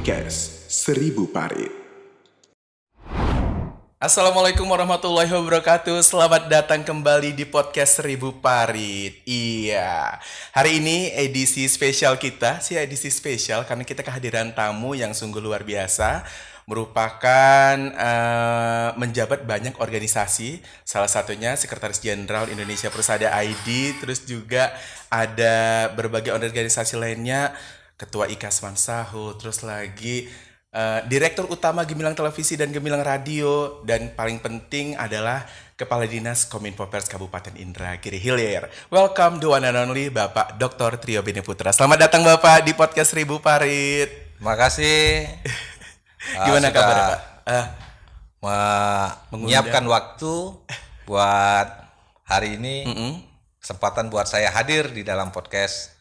Podcast Seribu Parit. Assalamualaikum warahmatullahi wabarakatuh. Selamat datang kembali di podcast Seribu Parit. Iya, hari ini edisi spesial kita, edisi spesial karena kita kehadiran tamu yang sungguh luar biasa. Merupakan menjabat banyak organisasi, salah satunya Sekretaris Jenderal Indonesia Persada ID, terus juga ada berbagai organisasi lainnya, Ketua IKAS Mansahu, terus lagi Direktur Utama Gemilang Televisi dan Gemilang Radio, dan paling penting adalah Kepala Dinas Kominfo Pers Kabupaten Indragiri Hilir. Welcome the one and only Bapak Dr. Trio Beni Putra. Selamat datang Bapak di podcast Seribu Parit. Terima kasih. Gimana kabar Pak? Menyiapkan waktu buat hari ini, kesempatan buat saya hadir di dalam podcast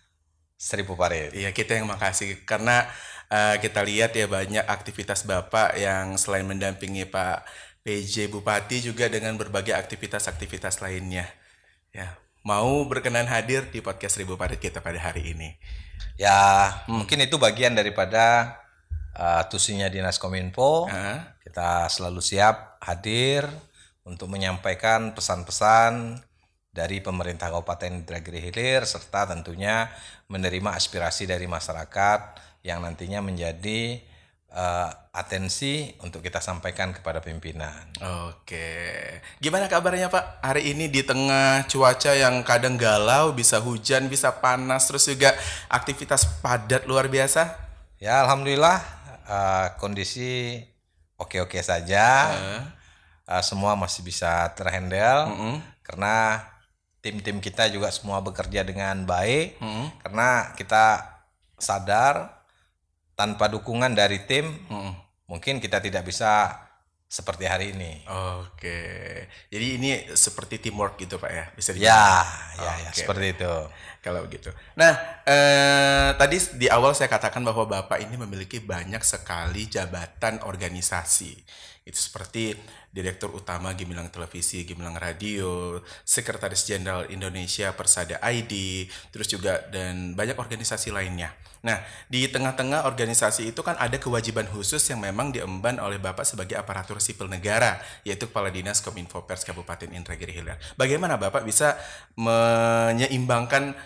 Seribu Parit. Iya, kita yang makasih karena kita lihat ya banyak aktivitas Bapak yang selain mendampingi Pak PJ Bupati juga dengan berbagai aktivitas-aktivitas lainnya. Ya, mau berkenan hadir di podcast Seribu Parit kita pada hari ini. Ya, mungkin itu bagian daripada tusinya Dinas Kominfo. Kita selalu siap hadir untuk menyampaikan pesan-pesan dari pemerintah Kabupaten Indragiri Hilir serta tentunya menerima aspirasi dari masyarakat yang nantinya menjadi atensi untuk kita sampaikan kepada pimpinan. Oke, gimana kabarnya Pak? Hari ini di tengah cuaca yang kadang galau, bisa hujan, bisa panas, terus juga aktivitas padat luar biasa. Ya, alhamdulillah kondisi oke-oke saja. Semua masih bisa terhandle karena tim-tim kita juga semua bekerja dengan baik. Karena kita sadar tanpa dukungan dari tim, mungkin kita tidak bisa seperti hari ini. Oke, jadi ini seperti teamwork gitu Pak ya, bisa dibilang? Ya, seperti itu. Kalau gitu. Nah, tadi di awal saya katakan bahwa Bapak ini memiliki banyak sekali jabatan organisasi. Itu seperti Direktur Utama Gemilang Televisi, Gemilang Radio, Sekretaris Jenderal Indonesia Persada ID, terus juga dan banyak organisasi lainnya. Nah, di tengah-tengah organisasi itu kan ada kewajiban khusus yang memang diemban oleh Bapak sebagai aparatur sipil negara, yaitu Kepala Dinas Kominfo Pers Kabupaten Indragiri Hilir. Bagaimana Bapak bisa menyeimbangkan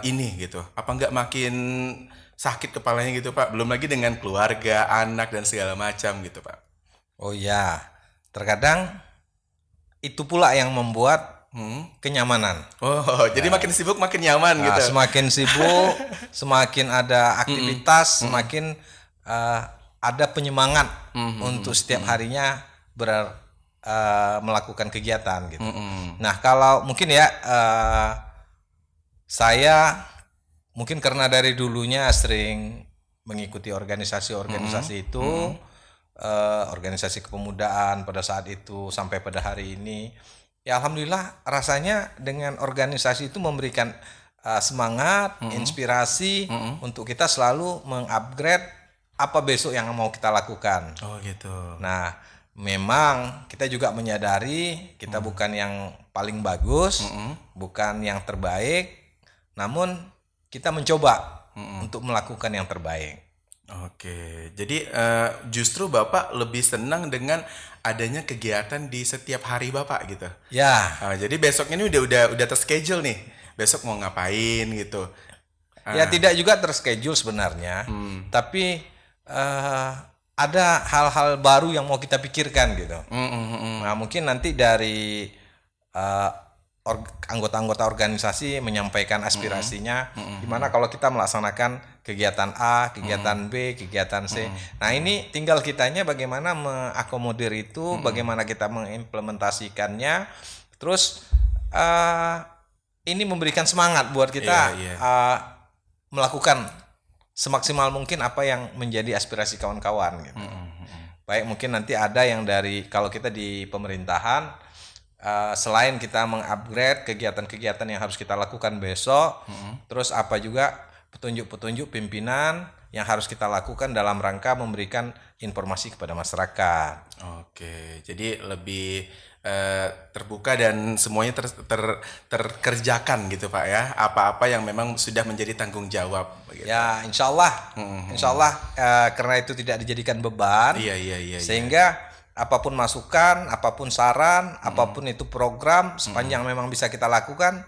ini gitu? Apa nggak makin sakit kepalanya gitu Pak? Belum lagi dengan keluarga, anak dan segala macam gitu Pak. Oh ya, terkadang itu pula yang membuat kenyamanan. Jadi makin sibuk makin nyaman gitu. Semakin sibuk, semakin ada aktivitas, semakin ada penyemangat untuk setiap harinya melakukan kegiatan gitu. Nah, kalau mungkin ya saya mungkin karena dari dulunya sering mengikuti organisasi-organisasi itu, organisasi kepemudaan pada saat itu sampai pada hari ini. Ya alhamdulillah rasanya dengan organisasi itu memberikan semangat, inspirasi untuk kita selalu mengupgrade apa besok yang mau kita lakukan. Oh gitu. Nah, memang kita juga menyadari kita bukan yang paling bagus, bukan yang terbaik, namun kita mencoba untuk melakukan yang terbaik. Oke, jadi justru Bapak lebih senang dengan adanya kegiatan di setiap hari Bapak gitu. Ya. Jadi besoknya ini udah terschedule nih. Besok mau ngapain gitu. Ya tidak juga terschedule sebenarnya, tapi ada hal-hal baru yang mau kita pikirkan gitu. Nah mungkin nanti dari anggota-anggota organisasi menyampaikan aspirasinya, gimana kalau kita melaksanakan kegiatan A, kegiatan B, kegiatan C. Nah ini tinggal kitanya bagaimana mengakomodir itu, bagaimana kita mengimplementasikannya. Terus ini memberikan semangat buat kita melakukan semaksimal mungkin apa yang menjadi aspirasi kawan-kawan gitu. Baik mungkin nanti ada yang dari kalau kita di pemerintahan, selain kita mengupgrade kegiatan-kegiatan yang harus kita lakukan besok, terus apa juga petunjuk-petunjuk pimpinan yang harus kita lakukan dalam rangka memberikan informasi kepada masyarakat. Oke, jadi lebih terbuka dan semuanya terkerjakan gitu Pak ya. Apa-apa yang memang sudah menjadi tanggung jawab. Begitu. Ya, insya Allah karena itu tidak dijadikan beban. Iya. Sehingga apapun masukan, apapun saran, apapun itu program, sepanjang memang bisa kita lakukan,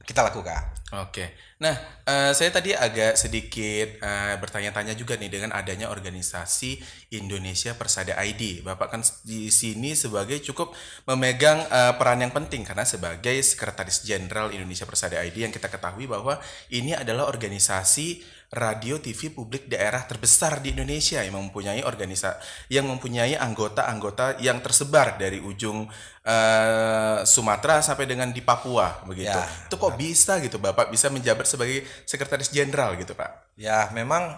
kita lakukan. Oke. Nah, saya tadi agak sedikit bertanya-tanya juga nih dengan adanya organisasi Indonesia Persada ID. Bapak kan di sini sebagai cukup memegang peran yang penting karena sebagai Sekretaris Jenderal Indonesia Persada ID yang kita ketahui bahwa ini adalah organisasi radio TV publik daerah terbesar di Indonesia yang mempunyai anggota-anggota yang tersebar dari ujung Sumatera sampai dengan di Papua begitu. Ya, itu kok bisa gitu Bapak bisa menjabat sebagai Sekretaris Jenderal gitu Pak? Ya, memang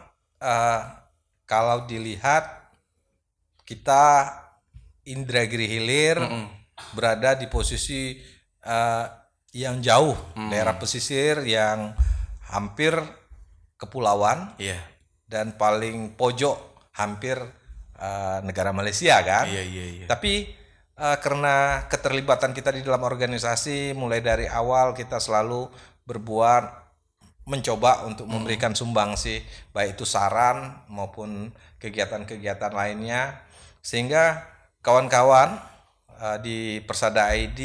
kalau dilihat kita Indragiri Hilir berada di posisi yang jauh, daerah pesisir yang hampir kepulauan, dan paling pojok hampir negara Malaysia kan. Iya. Tapi karena keterlibatan kita di dalam organisasi, mulai dari awal kita selalu mencoba untuk memberikan sumbangsi, baik itu saran maupun kegiatan-kegiatan lainnya, sehingga kawan-kawan di Persada ID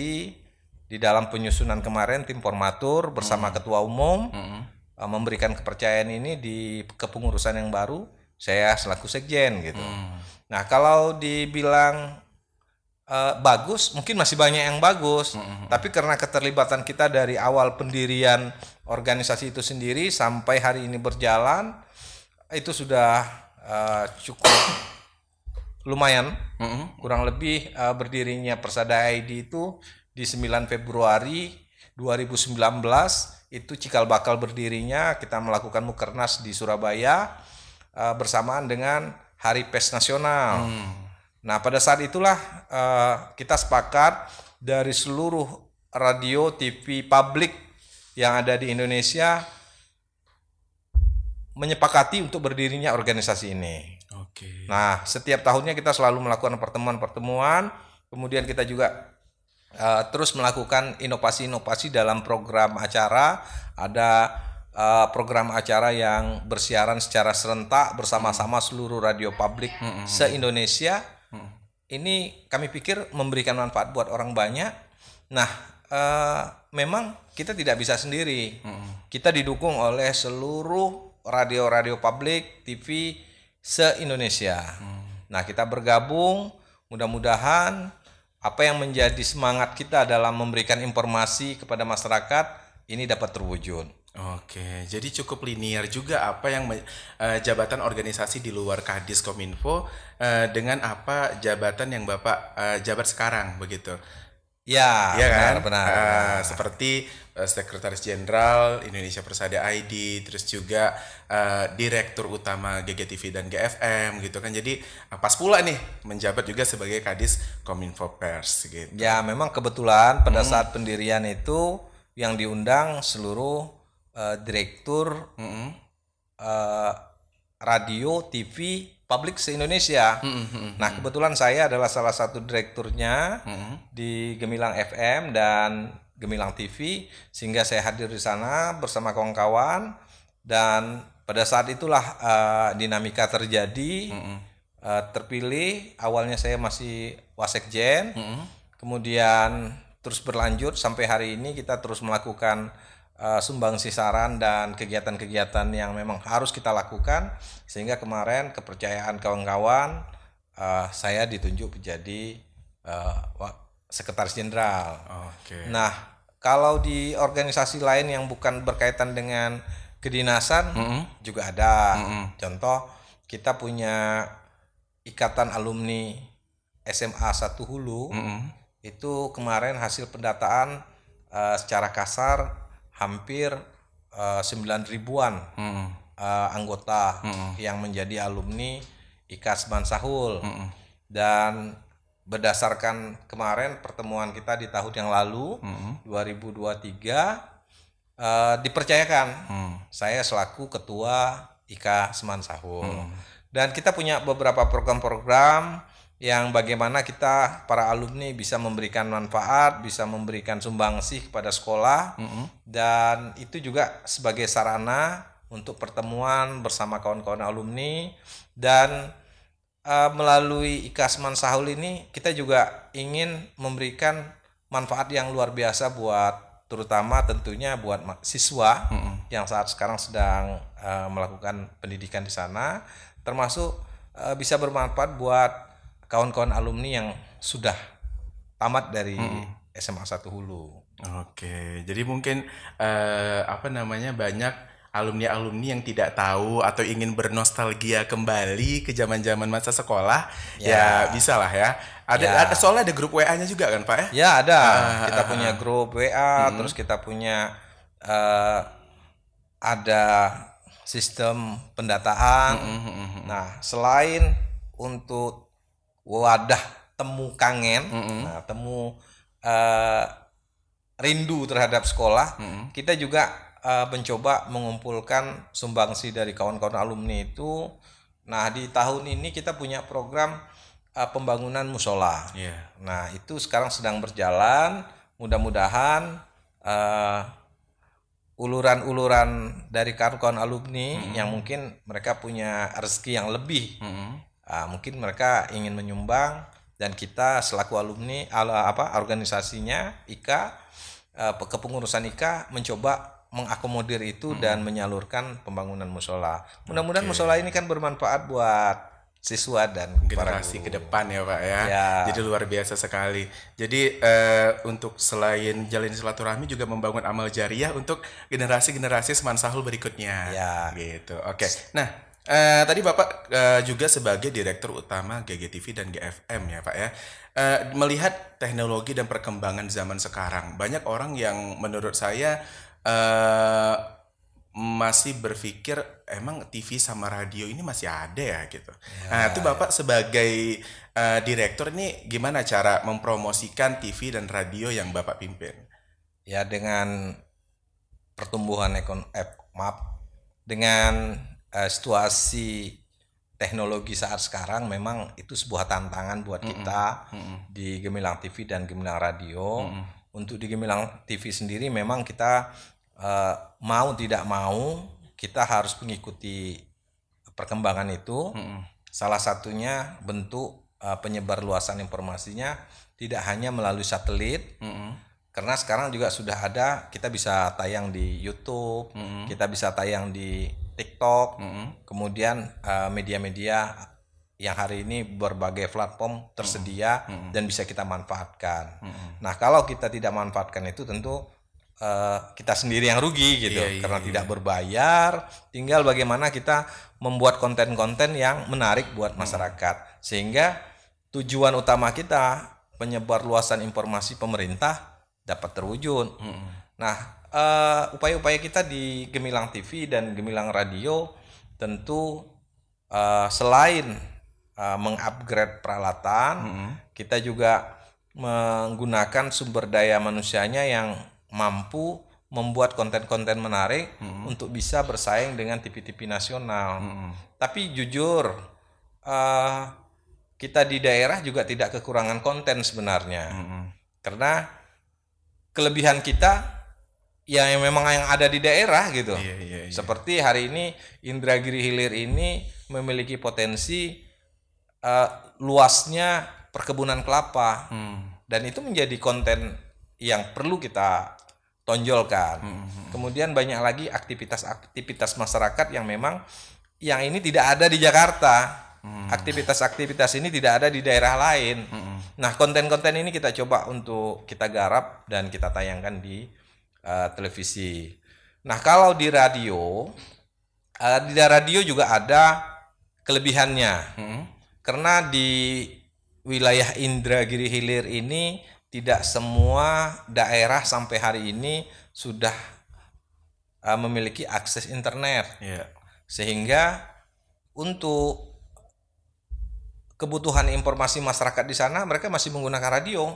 di dalam penyusunan kemarin tim formatur bersama ketua umum memberikan kepercayaan ini di kepengurusan yang baru, saya selaku sekjen gitu. Nah, kalau dibilang bagus, mungkin masih banyak yang bagus, tapi karena keterlibatan kita dari awal pendirian organisasi itu sendiri sampai hari ini berjalan, itu sudah cukup lumayan. Kurang lebih berdirinya Persada ID itu di 9 Februari 2019 itu cikal bakal berdirinya kita melakukan Mukernas di Surabaya bersamaan dengan Hari Pers Nasional. Nah, pada saat itulah kita sepakat dari seluruh radio, TV, publik yang ada di Indonesia menyepakati untuk berdirinya organisasi ini. Oke. Nah, setiap tahunnya kita selalu melakukan pertemuan-pertemuan, kemudian kita juga terus melakukan inovasi-inovasi dalam program acara. Ada program acara yang bersiaran secara serentak bersama-sama seluruh radio publik se-Indonesia. Ini kami pikir memberikan manfaat buat orang banyak. Nah, memang kita tidak bisa sendiri. Kita didukung oleh seluruh radio-radio publik, TV se-Indonesia. Nah, kita bergabung, mudah-mudahan apa yang menjadi semangat kita dalam memberikan informasi kepada masyarakat ini dapat terwujud. Oke, jadi cukup linear juga apa yang jabatan organisasi di luar Kadis Kominfo dengan apa jabatan yang Bapak jabat sekarang begitu. Ya, kan? benar. Seperti Sekretaris Jenderal Indonesia Persada ID, terus juga Direktur Utama GGTV dan GFM gitu kan. Jadi pas pula nih menjabat juga sebagai Kadis Kominfo Pers gitu. Ya, memang kebetulan pada saat pendirian itu yang diundang seluruh direktur radio, TV, publik se-Indonesia. Nah, kebetulan saya adalah salah satu direkturnya di Gemilang FM dan Gemilang TV, sehingga saya hadir di sana bersama kawan-kawan, dan pada saat itulah dinamika terjadi. Terpilih, awalnya saya masih wasekjen, kemudian terus berlanjut sampai hari ini kita terus melakukan sumbangsi saran dan kegiatan-kegiatan yang memang harus kita lakukan, sehingga kemarin kepercayaan kawan-kawan saya ditunjuk menjadi Sekretaris Jenderal. Nah, kalau di organisasi lain yang bukan berkaitan dengan kedinasan juga ada. Contoh, kita punya Ikatan Alumni SMA 1 Hulu. Itu kemarin hasil pendataan secara kasar hampir 9.000-an anggota yang menjadi alumni IKAS Mansahul. Dan berdasarkan kemarin pertemuan kita di tahun yang lalu 2023 dipercayakan saya selaku ketua IKAS Mansahul. Dan kita punya beberapa program-program yang bagaimana kita para alumni bisa memberikan manfaat, bisa memberikan sumbangsih kepada sekolah, dan itu juga sebagai sarana untuk pertemuan bersama kawan-kawan alumni. Dan melalui Ikasman Sahul ini kita juga ingin memberikan manfaat yang luar biasa buat terutama tentunya buat siswa yang saat sekarang sedang melakukan pendidikan di sana, termasuk bisa bermanfaat buat kawan-kawan alumni yang sudah tamat dari SMA 1 Hulu. Oke, jadi mungkin banyak alumni-alumni yang tidak tahu atau ingin bernostalgia kembali ke zaman-zaman masa sekolah, ya bisa lah ya. Ada soalnya ada grup WA-nya juga kan Pak ya? Ya ada, kita punya grup WA, terus kita punya ada sistem pendataan. Nah, selain untuk wadah temu kangen, temu rindu terhadap sekolah, kita juga mencoba mengumpulkan sumbangsi dari kawan-kawan alumni itu. Nah, di tahun ini kita punya program pembangunan musola. Nah, itu sekarang sedang berjalan. Mudah-mudahan uluran-uluran dari kawan-kawan alumni yang mungkin mereka punya rezeki yang lebih, mungkin mereka ingin menyumbang, dan kita selaku alumni organisasinya IKA, kepengurusan IKA mencoba mengakomodir itu dan menyalurkan pembangunan musola. Mudah-mudahan musola ini kan bermanfaat buat siswa dan generasi ke depan ya Pak ya. Jadi luar biasa sekali. Jadi untuk selain jalin silaturahmi juga membangun amal jariah untuk generasi-generasi Seman Sahul berikutnya. Gitu. Oke. Nah, tadi Bapak juga sebagai Direktur Utama GGTV dan GFM ya Pak ya. Melihat teknologi dan perkembangan zaman sekarang, banyak orang yang menurut saya masih berpikir emang TV sama radio ini masih ada ya gitu. Nah, itu Bapak sebagai direktur ini gimana cara mempromosikan TV dan radio yang Bapak pimpin? Ya, dengan pertumbuhan dengan situasi teknologi saat sekarang, memang itu sebuah tantangan buat kita di Gemilang TV dan Gemilang Radio. Untuk di Gemilang TV sendiri memang kita mau tidak mau kita harus mengikuti perkembangan itu. Salah satunya bentuk penyebar luasan informasinya tidak hanya melalui satelit, karena sekarang juga sudah ada, kita bisa tayang di YouTube, kita bisa tayang di TikTok, kemudian media-media yang hari ini berbagai platform tersedia dan bisa kita manfaatkan. Nah, kalau kita tidak manfaatkan itu tentu kita sendiri yang rugi gitu, karena tidak berbayar. Tinggal bagaimana kita membuat konten-konten yang menarik buat masyarakat, sehingga tujuan utama kita penyebar luasan informasi pemerintah dapat terwujud. Nah, upaya-upaya kita di Gemilang TV dan Gemilang Radio tentu selain mengupgrade peralatan, kita juga menggunakan sumber daya manusianya yang mampu membuat konten-konten menarik untuk bisa bersaing dengan TV-TV nasional. Tapi jujur, kita di daerah juga tidak kekurangan konten sebenarnya, karena kelebihan kita ya memang yang ada di daerah gitu. Seperti hari ini Indragiri Hilir ini memiliki potensi luasnya perkebunan kelapa, dan itu menjadi konten yang perlu kita tonjolkan. Kemudian banyak lagi aktivitas-aktivitas masyarakat yang memang yang ini tidak ada di Jakarta. Aktivitas-aktivitas ini tidak ada di daerah lain. Nah, konten-konten ini kita coba untuk kita garap dan kita tayangkan di televisi. Nah, kalau di radio juga ada kelebihannya. Karena di wilayah Indragiri Hilir ini tidak semua daerah sampai hari ini sudah memiliki akses internet. Sehingga untuk kebutuhan informasi masyarakat di sana mereka masih menggunakan radio.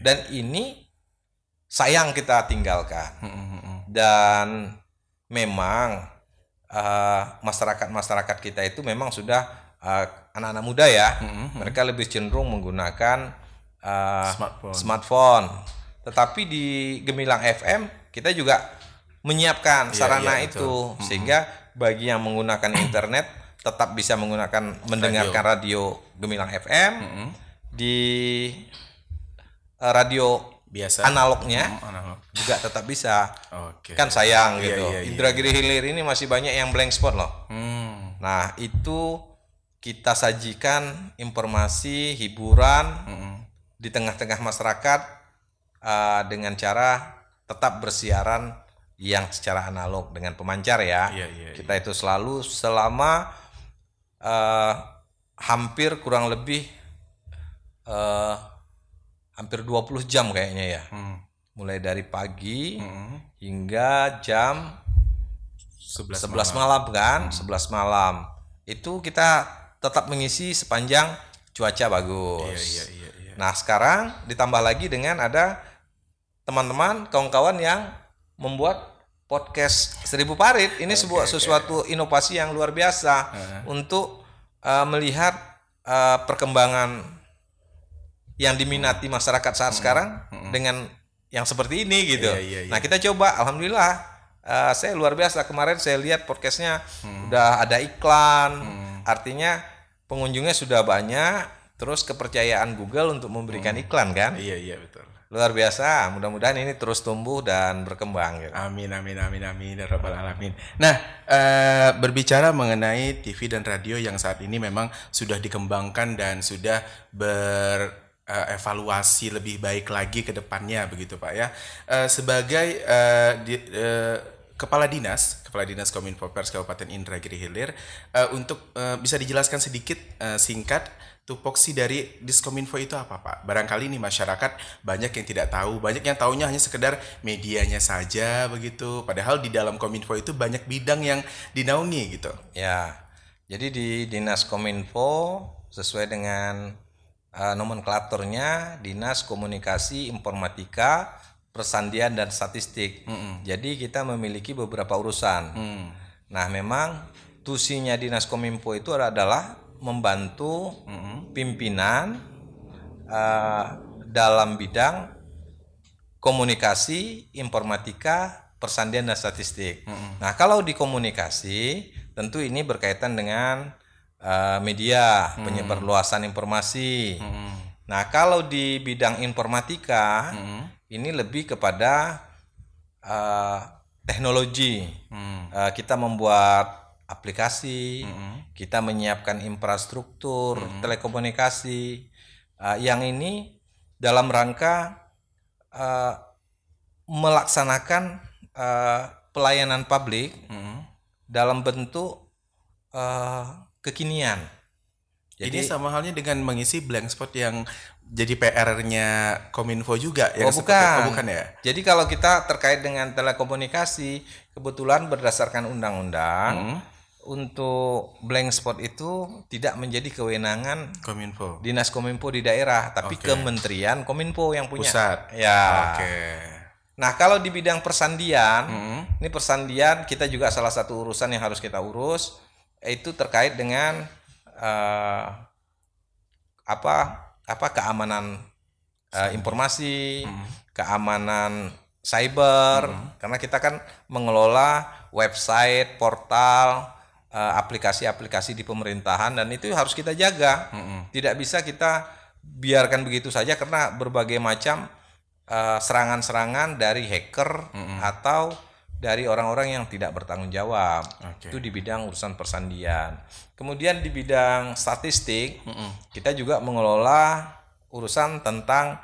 Dan ini sayang kita tinggalkan. Dan memang masyarakat kita itu memang sudah anak-anak muda ya, mereka lebih cenderung menggunakan smartphone. Tetapi di Gemilang FM kita juga menyiapkan sarana itu sehingga bagi yang menggunakan internet tetap bisa mendengarkan radio Gemilang FM di radio biasa analognya juga tetap bisa. Kan sayang gitu. Indragiri Hilir ini masih banyak yang blank spot loh. Nah, itu kita sajikan informasi hiburan di tengah-tengah masyarakat dengan cara tetap bersiaran yang secara analog dengan pemancar ya. Kita itu selalu selama hampir kurang lebih hampir 20 jam kayaknya ya. Mulai dari pagi hingga jam 11 malam kan, 11 malam. Itu kita tetap mengisi sepanjang cuaca bagus. Nah, sekarang ditambah lagi dengan ada teman-teman, kawan-kawan yang membuat podcast 1000 Parit. Ini sesuatu inovasi yang luar biasa untuk melihat perkembangan yang diminati masyarakat saat sekarang dengan yang seperti ini gitu. Nah, kita coba, alhamdulillah, saya luar biasa. Kemarin saya lihat podcastnya udah ada iklan, artinya pengunjungnya sudah banyak. Terus kepercayaan Google untuk memberikan iklan kan? Iya betul. Luar biasa. Mudah-mudahan ini terus tumbuh dan berkembang. Gitu. Amin ya rabbal alamin. Nah, berbicara mengenai TV dan radio yang saat ini memang sudah dikembangkan dan sudah evaluasi lebih baik lagi ke depannya begitu Pak ya. Sebagai Kepala Dinas Kominfo Pers Kabupaten Indragiri Hilir, untuk bisa dijelaskan sedikit singkat tupoksi dari Diskominfo itu apa Pak? Barangkali nih masyarakat banyak yang tidak tahu, banyak yang taunya hanya sekedar medianya saja begitu. Padahal di dalam Kominfo itu banyak bidang yang dinaungi gitu. Ya, jadi di Dinas Kominfo sesuai dengan nomenklaturnya Dinas Komunikasi Informatika Persandian dan Statistik. Jadi kita memiliki beberapa urusan. Nah, memang tusinya Dinas Kominfo itu adalah membantu pimpinan dalam bidang komunikasi, informatika, persandian dan statistik. Nah, kalau di komunikasi tentu ini berkaitan dengan media, penyebarluasan informasi. Nah, kalau di bidang informatika ini lebih kepada teknologi. Kita membuat aplikasi, kita menyiapkan infrastruktur telekomunikasi yang ini dalam rangka melaksanakan pelayanan publik dalam bentuk kekinian. Jadi, ini sama halnya dengan mengisi blank spot yang jadi PR-nya Kominfo juga yang bukan ya. Jadi kalau kita terkait dengan telekomunikasi, kebetulan berdasarkan undang-undang untuk blank spot itu tidak menjadi kewenangan Kominfo. Dinas Kominfo di daerah, tapi Kementerian Kominfo yang punya. Pusat. Ya. Nah, kalau di bidang persandian, ini persandian kita juga salah satu urusan yang harus kita urus, itu terkait dengan keamanan informasi, keamanan cyber, karena kita kan mengelola website, portal, aplikasi-aplikasi di pemerintahan, dan itu harus kita jaga. Tidak bisa kita biarkan begitu saja karena berbagai macam serangan-serangan dari hacker atau dari orang-orang yang tidak bertanggung jawab. Itu di bidang urusan persandian. Kemudian di bidang statistik, kita juga mengelola urusan tentang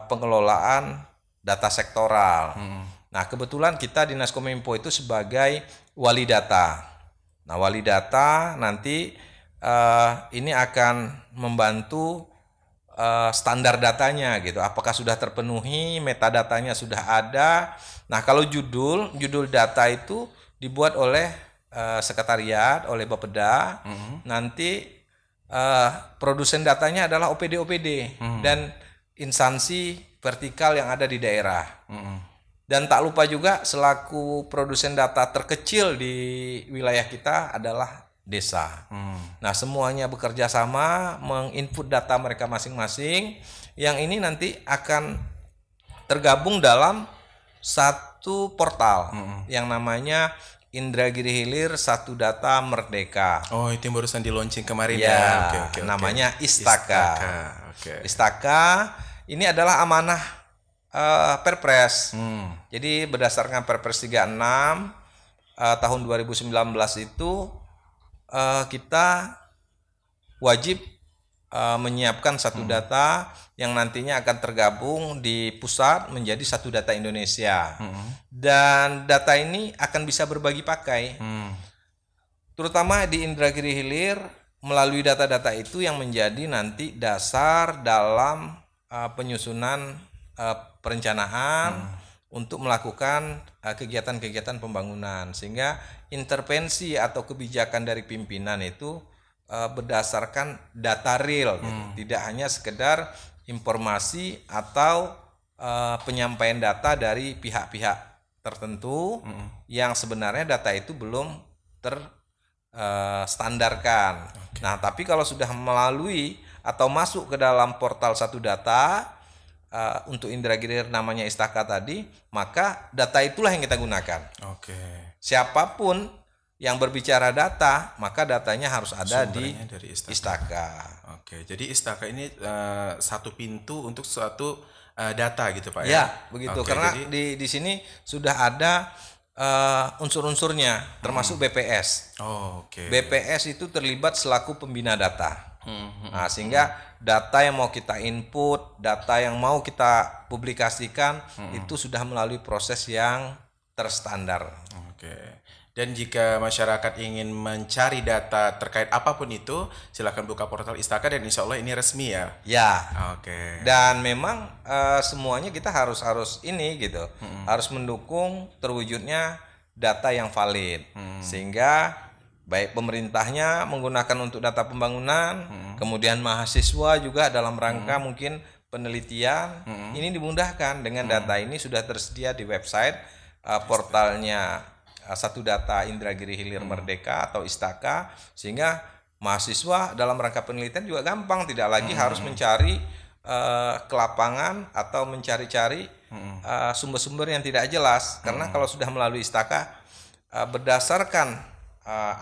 pengelolaan data sektoral. Nah, kebetulan kita Dinas Kominfo itu sebagai wali data. Nah, wali data nanti ini akan membantu standar datanya gitu. Apakah sudah terpenuhi, metadatanya sudah ada. Nah, kalau judul data itu dibuat oleh sekretariat, oleh Bapeda. Nanti produsen datanya adalah OPD dan instansi vertikal yang ada di daerah. Dan tak lupa juga selaku produsen data terkecil di wilayah kita adalah desa. Nah, semuanya bekerja sama menginput data mereka masing-masing, yang ini nanti akan tergabung dalam satu portal yang namanya Indragiri Hilir Satu Data Merdeka. Oh, itu yang barusan di launching kemarin Ya, ya. Oke. namanya Istaka. Oke. Istaka ini adalah amanah Perpres. Jadi berdasarkan Perpres 36 tahun 2019 itu kita wajib menyiapkan satu data yang nantinya akan tergabung di pusat menjadi Satu Data Indonesia. Dan data ini akan bisa berbagi pakai. Terutama di Indragiri Hilir, melalui data-data itu yang menjadi nanti dasar dalam penyusunan perencanaan untuk melakukan kegiatan-kegiatan pembangunan, sehingga intervensi atau kebijakan dari pimpinan itu berdasarkan data real, gitu. Tidak hanya sekedar informasi atau penyampaian data dari pihak-pihak tertentu yang sebenarnya data itu belum terstandarkan. Nah, tapi kalau sudah melalui atau masuk ke dalam portal Satu Data untuk Indragiri namanya Istaka tadi, maka data itulah yang kita gunakan. Siapapun yang berbicara data, maka datanya harus ada Sumbernya di dari Istaka. Jadi Istaka ini satu pintu untuk suatu data gitu Pak Ya, begitu. Karena jadi... di sini sudah ada unsur-unsurnya, termasuk BPS. BPS itu terlibat selaku pembina data. Nah, sehingga data yang mau kita input, data yang mau kita publikasikan itu sudah melalui proses yang terstandar. Dan jika masyarakat ingin mencari data terkait apapun itu, silakan buka portal Istaka dan insya Allah ini resmi ya. Ya. Dan memang semuanya kita harus ini gitu, harus mendukung terwujudnya data yang valid, sehingga baik pemerintahnya menggunakan untuk data pembangunan, kemudian mahasiswa juga dalam rangka mungkin penelitian, ini dimudahkan dengan data ini sudah tersedia di website portalnya Satu Data Indragiri Hilir Merdeka atau Istaka, sehingga mahasiswa dalam rangka penelitian juga gampang, tidak lagi harus mencari ke lapangan atau mencari-cari sumber-sumber yang tidak jelas, karena kalau sudah melalui Istaka berdasarkan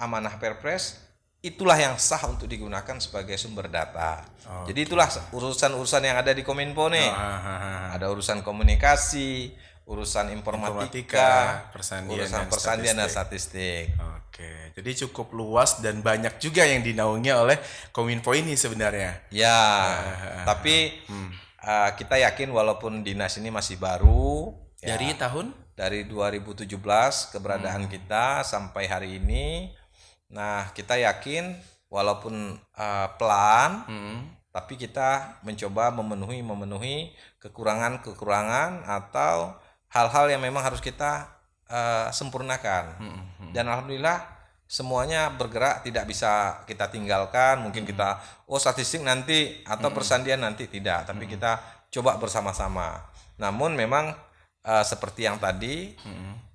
amanah Perpres, itulah yang sah untuk digunakan sebagai sumber data. Jadi itulah urusan-urusan yang ada di Kominfo nih. Ada urusan komunikasi, urusan informatika, urusan persandian dan statistik. Jadi cukup luas dan banyak juga yang dinaungi oleh Kominfo ini sebenarnya. Ya, tapi kita yakin walaupun dinas ini masih baru. Dari tahun? Dari 2017 keberadaan kita sampai hari ini. Nah, kita yakin walaupun pelan, tapi kita mencoba memenuhi kekurangan atau hal-hal yang memang harus kita sempurnakan. Dan alhamdulillah semuanya bergerak, tidak bisa kita tinggalkan. Mungkin kita statistik nanti atau persandian nanti, tidak, tapi kita coba bersama-sama. Namun memang seperti yang tadi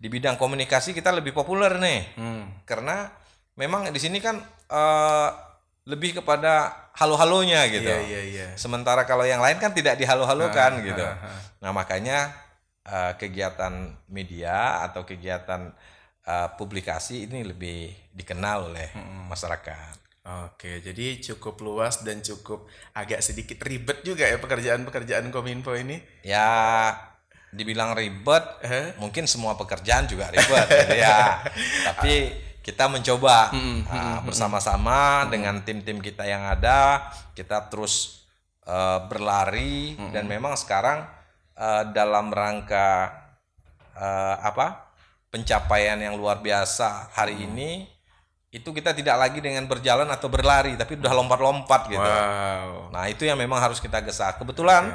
di bidang komunikasi kita lebih populer nih, karena memang di sini kan lebih kepada halo-halonya gitu. Sementara kalau yang lain kan tidak dihalo-halokan gitu. Nah, makanya kegiatan media atau kegiatan publikasi ini lebih dikenal oleh masyarakat. Jadi cukup luas dan cukup agak sedikit ribet juga ya pekerjaan Kominfo ini. Ya, dibilang ribet, mungkin semua pekerjaan juga ribet gitu ya. Tapi kita mencoba bersama-sama dengan tim-tim kita yang ada, kita terus berlari, dan memang sekarang dalam rangka pencapaian yang luar biasa hari ini, itu kita tidak lagi dengan berjalan atau berlari, tapi udah lompat-lompat gitu. Nah, itu yang memang harus kita gesah. Kebetulan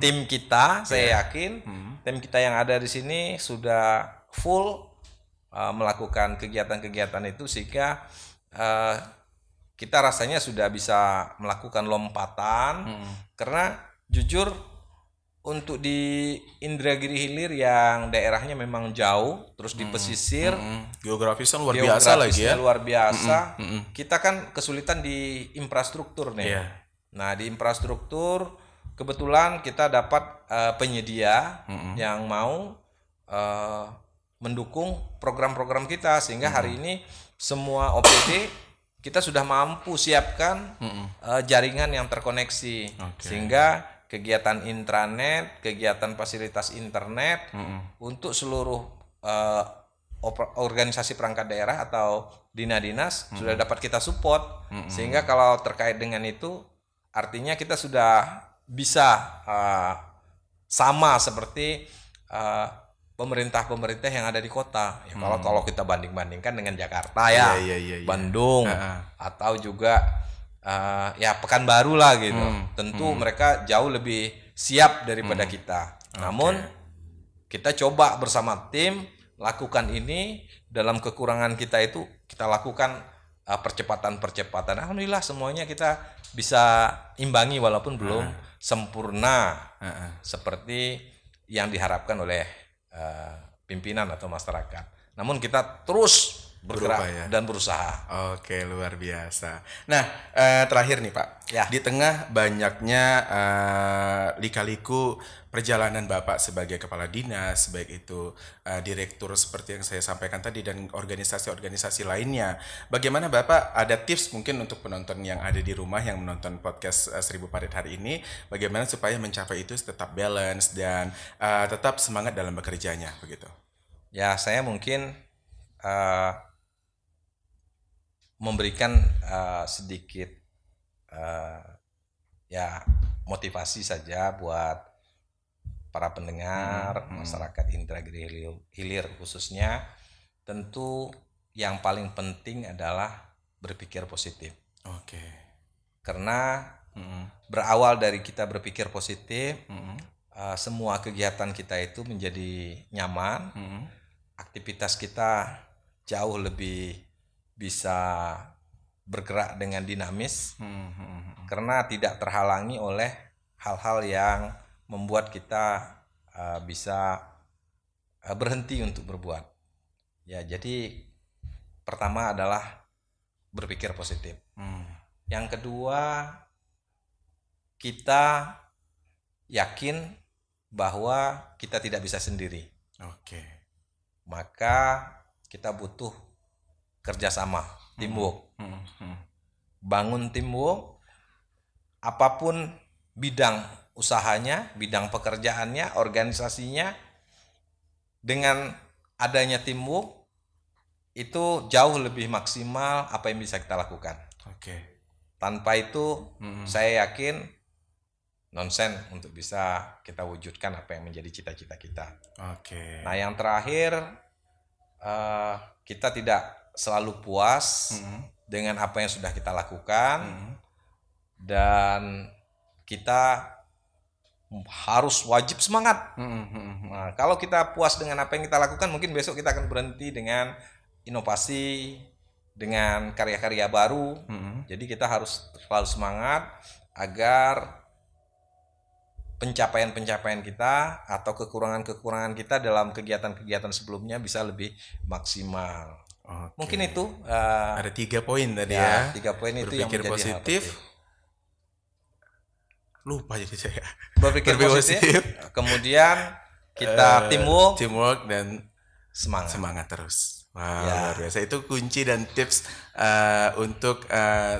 tim kita, saya yakin tim kita yang ada di sini sudah full melakukan kegiatan-kegiatan itu, sehingga kita rasanya sudah bisa melakukan lompatan. Karena jujur untuk di Indragiri Hilir yang daerahnya memang jauh, terus di pesisir, Geografisnya luar biasa lagi ya. luar biasa. Kita kan kesulitan di infrastruktur nih. Iya. Nah, di infrastruktur kebetulan kita dapat penyedia yang mau mendukung program-program kita, sehingga hari ini semua OPD kita sudah mampu siapkan jaringan yang terkoneksi, sehingga kegiatan intranet, kegiatan fasilitas internet untuk seluruh organisasi perangkat daerah atau dinas sudah dapat kita support, sehingga kalau terkait dengan itu artinya kita sudah bisa sama seperti pemerintah-pemerintah yang ada di kota. Ya, kalau kita banding-bandingkan dengan Jakarta ya, Bandung atau juga ya Pekanbaru lah gitu. Tentu mereka jauh lebih siap daripada kita. Namun kita coba bersama tim lakukan ini, dalam kekurangan kita itu kita lakukan percepatan. Alhamdulillah semuanya kita bisa imbangi walaupun belum sempurna seperti yang diharapkan oleh pimpinan atau masyarakat. Namun kita terus bergerak dan berusaha. Oke, luar biasa. Nah, terakhir nih Pak, di tengah banyaknya lika-liku perjalanan Bapak sebagai kepala dinas, baik itu direktur seperti yang saya sampaikan tadi dan organisasi-organisasi lainnya, bagaimana Bapak ada tips mungkin untuk penonton yang ada di rumah yang menonton podcast Seribu Parit hari ini, bagaimana supaya mencapai itu tetap balance dan tetap semangat dalam bekerjanya begitu? Ya, saya mungkin memberikan sedikit ya motivasi saja buat para pendengar masyarakat Indragiri Hilir khususnya. Tentu yang paling penting adalah berpikir positif. Karena berawal dari kita berpikir positif, semua kegiatan kita itu menjadi nyaman, aktivitas kita jauh lebih bisa bergerak dengan dinamis, karena tidak terhalangi oleh hal-hal yang membuat kita bisa berhenti untuk berbuat. Ya, jadi pertama adalah berpikir positif. Yang kedua, kita yakin bahwa kita tidak bisa sendiri. Maka kita butuh kerjasama, teamwork. Bangun teamwork, apapun bidang usahanya, bidang pekerjaannya, organisasinya, dengan adanya teamwork itu jauh lebih maksimal apa yang bisa kita lakukan. Tanpa itu saya yakin nonsen untuk bisa kita wujudkan apa yang menjadi cita-cita kita. Nah, yang terakhir, kita tidak selalu puas dengan apa yang sudah kita lakukan, dan kita harus wajib semangat. Nah, kalau kita puas dengan apa yang kita lakukan, mungkin besok kita akan berhenti dengan inovasi, dengan karya-karya baru. Jadi kita harus selalu semangat agar pencapaian-pencapaian kita atau kekurangan-kekurangan kita dalam kegiatan-kegiatan sebelumnya bisa lebih maksimal. Mungkin itu ada 3 poin tadi ya. 3 poin itu yang berpikir menjadi positif. Lupa jadi saya. Berpikir positif. Kemudian kita teamwork dan semangat terus. Luar biasa. Itu kunci dan tips untuk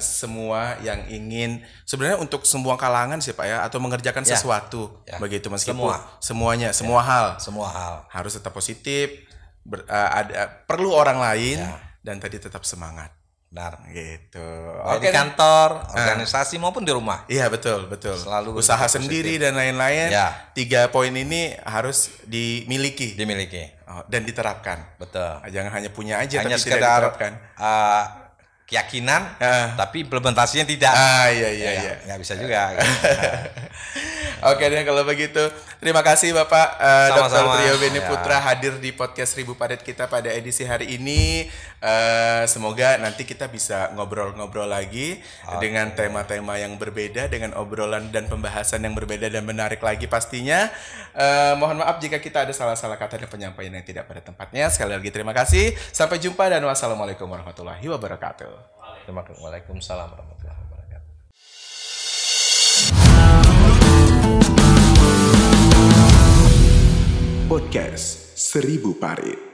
semua yang ingin, sebenarnya untuk semua kalangan sih Pak ya, atau mengerjakan sesuatu begitu, meskipun semua hal harus tetap positif, perlu orang lain dan tadi tetap semangat. Benar. Gitu. Di kantor, organisasi maupun di rumah. Iya, betul. Selalu usaha sendiri dan lain-lain. 3 poin ini harus dimiliki. Dan diterapkan. Betul. Jangan hanya punya aja hanya tapi sekedar tidak diterapkan. Keyakinan, tapi implementasinya tidak. Iya. Nggak bisa juga. Oke deh kalau begitu. Terima kasih Bapak Dr. Sama-sama. Trio Beni Ya. Putra hadir di podcast 1000 Parit kita pada edisi hari ini. Semoga nanti kita bisa ngobrol-ngobrol lagi dengan tema-tema yang berbeda, dengan obrolan dan pembahasan yang berbeda dan menarik lagi pastinya. Mohon maaf jika kita ada salah-salah kata dan penyampaian yang tidak pada tempatnya. Sekali lagi terima kasih. Sampai jumpa dan wassalamualaikum warahmatullahi wabarakatuh. Waalaikumsalam warahmatullahi wabarakatuh. Podcast 1000 Parit.